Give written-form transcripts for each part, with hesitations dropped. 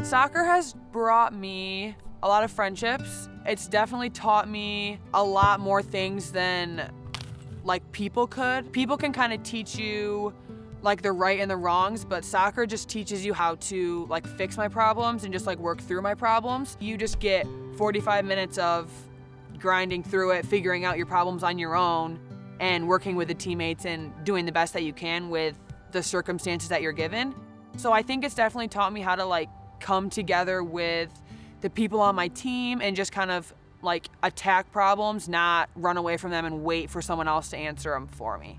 Soccer has brought me a lot of friendships. It's definitely taught me a lot more things than like people could. People can kind of teach you like the right and the wrongs, but soccer just teaches you how to like fix my problems and just like work through my problems. You just get 45 minutes of grinding through it, figuring out your problems on your own, and working with the teammates and doing the best that you can with the circumstances that you're given. So I think it's definitely taught me how to like come together with the people on my team and just kind of like attack problems, not run away from them and wait for someone else to answer them for me.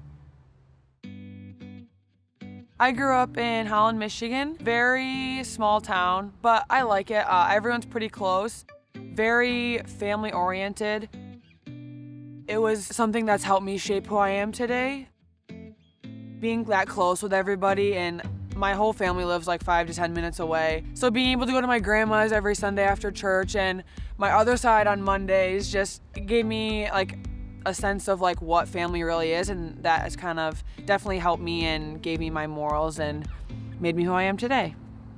I grew up in Holland, Michigan. Very small town, but I like it. Everyone's pretty close, very family oriented. It was something that's helped me shape who I am today. Being that close with everybody, and my whole family lives like 5 to 10 minutes away. So being able to go to my grandma's every Sunday after church and my other side on Mondays just gave me like a sense of like what family really is, and that has kind of definitely helped me and gave me my morals and made me who I am today.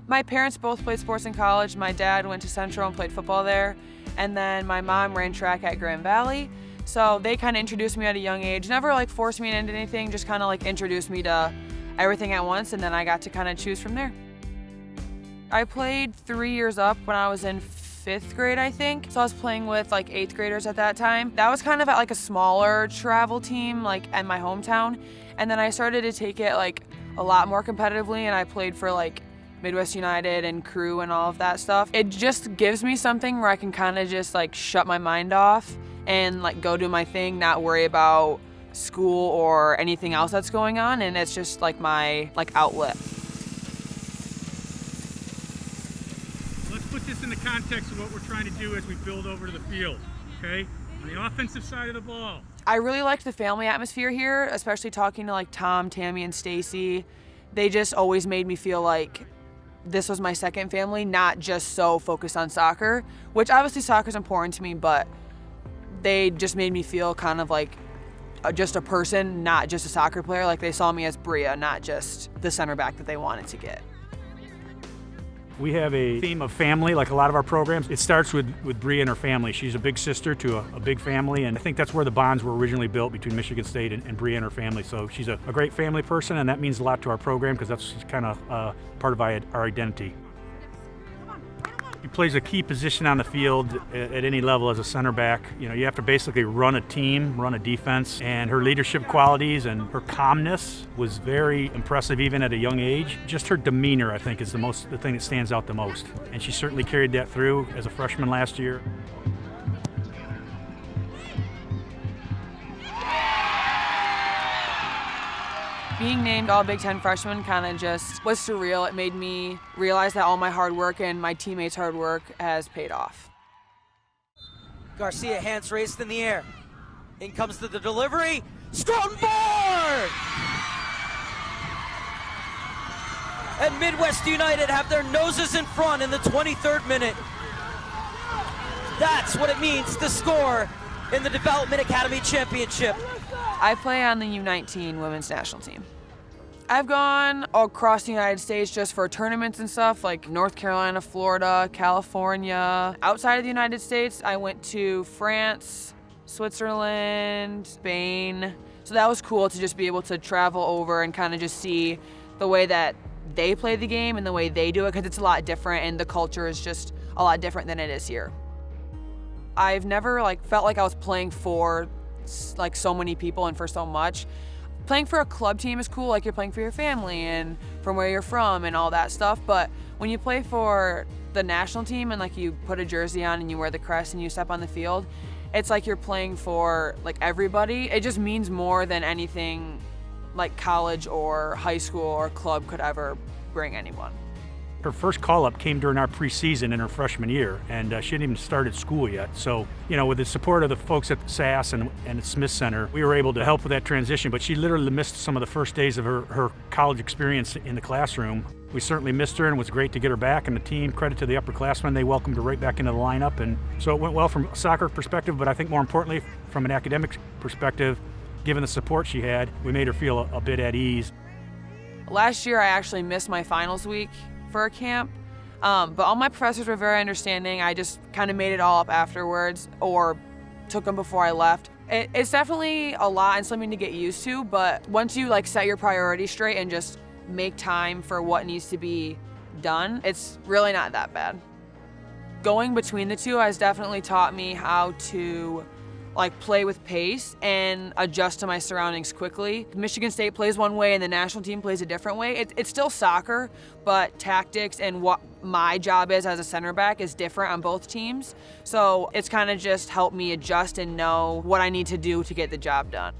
My parents both played sports in college. My dad went to Central and played football there, and then my mom ran track at Grand Valley. So they kind of introduced me at a young age, never like forced me into anything, just kind of like introduced me to everything at once, and then I got to kind of choose from there. I played 3 years up when I was in 5th grade, I think. So I was playing with like 8th graders at that time. That was kind of at like a smaller travel team like in my hometown. And then I started to take it like a lot more competitively, and I played for like Midwest United and crew and all of that stuff. It just gives me something where I can kind of just like shut my mind off and like go do my thing, not worry about school or anything else that's going on, and it's just like my like outlet. Let's put this in the context of what we're trying to do as we build over to the field, okay? On the offensive side of the ball. I really liked the family atmosphere here, especially talking to like Tom, Tammy, and Stacy. They just always made me feel like this was my second family, not just so focused on soccer, which obviously soccer is important to me, but they just made me feel kind of like just a person, not just a soccer player. Like they saw me as Bria, not just the center back that they wanted to get. We have a theme of family, like a lot of our programs. It starts with Bria and her family. She's a big sister to a big family, and I think that's where the bonds were originally built between Michigan State and Bria and her family. So she's a great family person, and that means a lot to our program because that's kind of part of our identity. He plays a key position on the field at any level as a center back. You know, you have to basically run a team, run a defense, and her leadership qualities and her calmness was very impressive even at a young age. Just her demeanor, I think, is the thing that stands out the most. And she certainly carried that through as a freshman last year. Being named all Big Ten freshman kind of just was surreal. It made me realize that all my hard work and my teammates' hard work has paid off. Garcia, hands raised in the air. In comes the delivery. Schrotenboer! And Midwest United have their noses in front in the 23rd minute. That's what it means to score in the Development Academy Championship. I play on the U19 women's national team. I've gone across the United States just for tournaments and stuff, like North Carolina, Florida, California. Outside of the United States, I went to France, Switzerland, Spain. So that was cool to just be able to travel over and kind of just see the way that they play the game and the way they do it, because it's a lot different and the culture is just a lot different than it is here. I've never felt like I was playing for like so many people and for so much. Playing for a club team is cool, like you're playing for your family and from where you're from and all that stuff, but when you play for the national team and like you put a jersey on and you wear the crest and you step on the field, it's like you're playing for like everybody. It just means more than anything like college or high school or club could ever bring anyone. Her first call-up came during our preseason in her freshman year, and she hadn't even started school yet. So, you know, with the support of the folks at SAS and at Smith Center, we were able to help with that transition, but she literally missed some of the first days of her college experience in the classroom. We certainly missed her, and it was great to get her back, and the team, credit to the upperclassmen, they welcomed her right back into the lineup, and so it went well from a soccer perspective, but I think more importantly, from an academic perspective, given the support she had, we made her feel a bit at ease. Last year, I actually missed my finals week for a camp. But all my professors were very understanding. I just kind of made it all up afterwards or took them before I left. It's definitely a lot and something to get used to, but once you like set your priorities straight and just make time for what needs to be done, it's really not that bad. Going between the two has definitely taught me how to like play with pace and adjust to my surroundings quickly. Michigan State plays one way and the national team plays a different way. It's still soccer, but tactics and what my job is as a center back is different on both teams. So it's kind of just helped me adjust and know what I need to do to get the job done.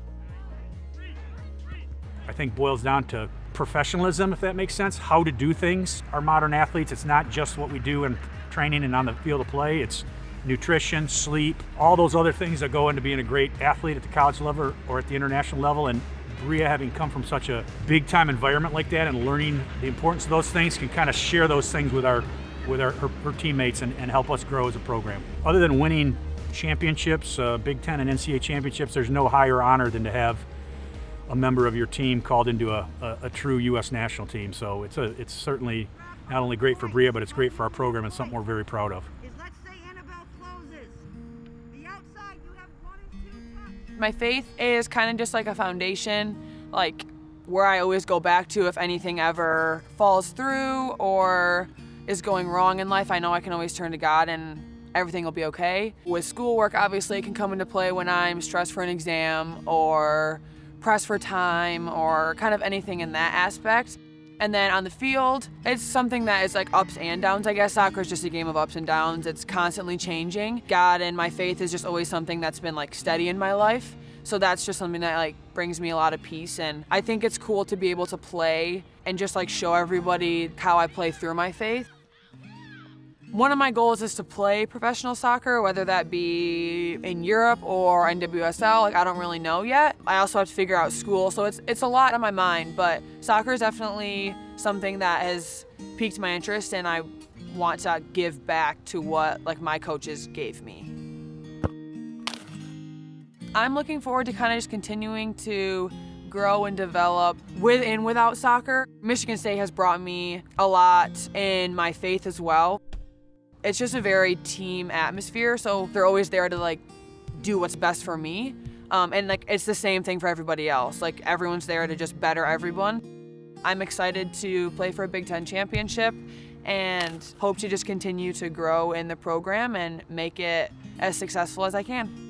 I think boils down to professionalism, if that makes sense, how to do things. Our modern athletes, it's not just what we do in training and on the field of play, it's nutrition, sleep, all those other things that go into being a great athlete at the college level or at the international level. And Bria, having come from such a big time environment like that and learning the importance of those things, can kind of share those things with her teammates and help us grow as a program. Other than winning championships, Big Ten and NCAA championships, there's no higher honor than to have a member of your team called into a true U.S. national team. So it's certainly not only great for Bria, but it's great for our program and something we're very proud of. My faith is kind of just like a foundation, like where I always go back to if anything ever falls through or is going wrong in life. I know I can always turn to God and everything will be okay. With schoolwork, obviously, it can come into play when I'm stressed for an exam or pressed for time or kind of anything in that aspect. And then on the field, it's something that is like ups and downs. I guess soccer is just a game of ups and downs. It's constantly changing. God and my faith is just always something that's been like steady in my life. So that's just something that like brings me a lot of peace. And I think it's cool to be able to play and just like show everybody how I play through my faith. One of my goals is to play professional soccer, whether that be in Europe or NWSL. Like, I don't really know yet. I also have to figure out school, so it's a lot on my mind, but soccer is definitely something that has piqued my interest, and I want to give back to what like my coaches gave me. I'm looking forward to kind of just continuing to grow and develop with and without soccer. Michigan State has brought me a lot in my faith as well. It's just a very team atmosphere, so they're always there to like do what's best for me. And like it's the same thing for everybody else. Like everyone's there to just better everyone. I'm excited to play for a Big Ten championship and hope to just continue to grow in the program and make it as successful as I can.